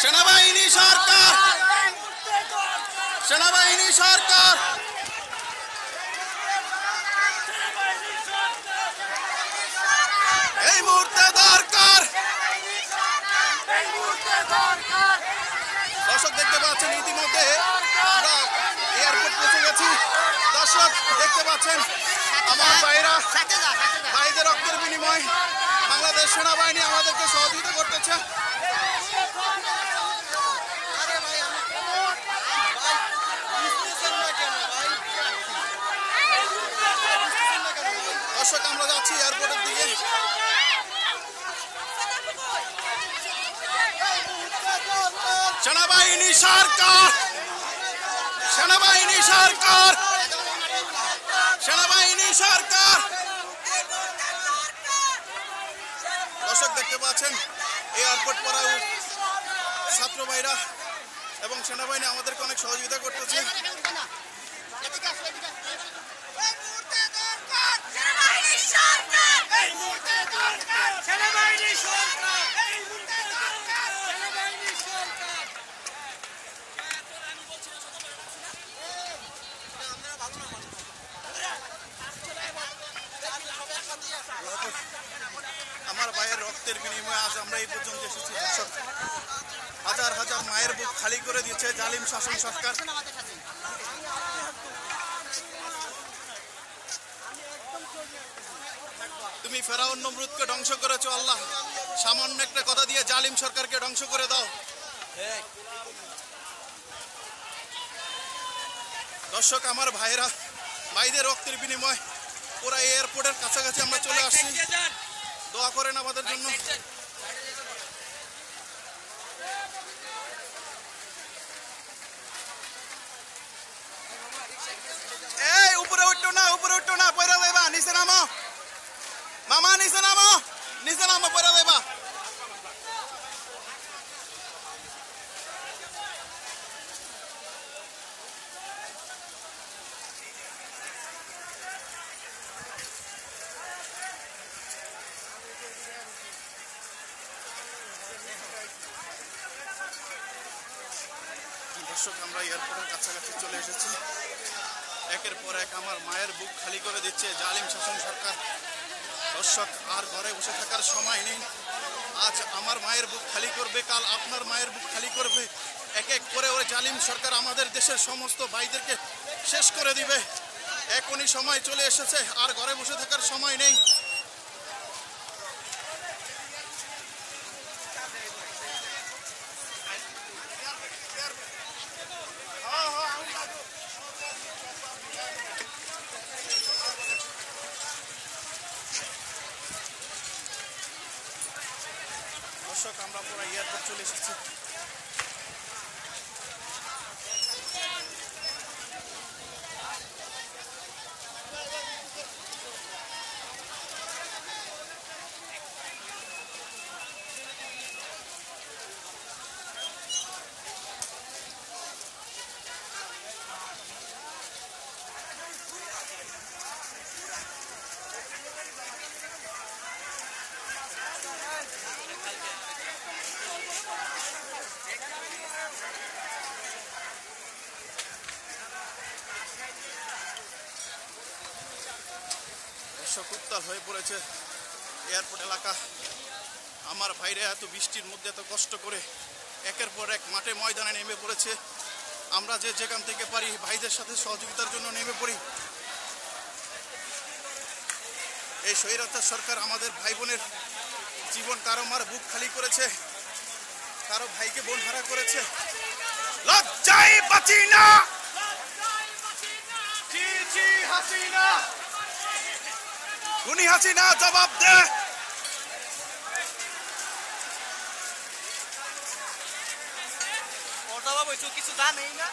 সেনাবাহিনী সরকার, সেনাবাহিনী সরকার, এই মুহূর্তে দরকার। দর্শক দেখতে পাচ্ছেন ইতিমধ্যে আমরা এয়ারপোর্ট পৌঁছে গেছি। দর্শক দেখতে পাচ্ছেন আমার ভাইরা, ভাইদের রক্তের বিনিময় বাংলাদেশ সেনাবাহিনী আমাদেরকে সহযোগিতা করতেছে। দর্শক আমরা যাচ্ছি এয়ারপোর্টের দিকে। সেনাবাহিনী সরকার, সেনাবাহিনী সরকার, সেনাবাহিনী সরকার। দর্শক দেখতে পাচ্ছেন এয়ারপোর্ট পড়াও ছাত্র ভাইরা এবং সেনাবাহিনী আমাদেরকে অনেক সহযোগিতা করতেছে। আমার ভাইয়ের রক্তের বিনিময়ে আজ আমরা এই পর্যন্ত এসেছি। দর্শক হাজার হাজার মায়ের বুক খালি করে দিচ্ছে জালিম শাসন সরকার। তুমি ফেরাউন নমরুদকে ধ্বংস করেছো আল্লাহ, সামান্য একটা কথা দিয়ে জালিম সরকারকে ধ্বংস করে দাও। দর্শক আমার ভাইরা, ভাইদের রক্তের বিনিময় পুরা এয়ারপোর্টের কাছাকাছি আমরা চলে আসছি। দোয়া করেন আমাদের জন্য। এই উপরে উঠো না, উপরে উঠো না, পয়রা যাইবা, নিচে নামো মামা, নিচে নামো, নিচে নামো, পয়রা যাইবা। দর্শক আমরা এয়ারপোর্টের কাছাকাছি চলে এসেছি। একের পর এক আমার মায়ের বুক খালি করে দিচ্ছে জালিম শাসন সরকার। দর্শক আর ঘরে বসে থাকার সময় নেই। আজ আমার মায়ের বুক খালি করবে, কাল আপনার মায়ের বুক খালি করবে। এক এক করে ওই জালিম সরকার আমাদের দেশের সমস্ত ভাইদেরকে শেষ করে দিবে। এখনই সময় চলে এসেছে, আর ঘরে বসে থাকার সময় নেই। দর্শক আমরা পুরো এয়ারপোর্ট চলে এসেছি। উত্তাল হয়ে পড়েছে এয়ারপোর্ট এলাকা। আমার ভাইরা এত বৃষ্টির মধ্যে এত কষ্ট করে একের পর এক মাঠে ময়দানে নেমে পড়েছে। আমরা যে যেখান থেকে পারি ভাইদের সাথে সহযোগিতার জন্য নেমে পড়ি। এই স্বৈরাচার সরকার আমাদের ভাই বোনের জীবন, কারো মার বুক খালি করেছে, কারো ভাইকে বোন হারা করেছে। লজ্জায় বাঁচি না, জি জি হাসিনা, খুনি হাসিনা জবাব দে। ওটা বাবা কিছু জানেই না।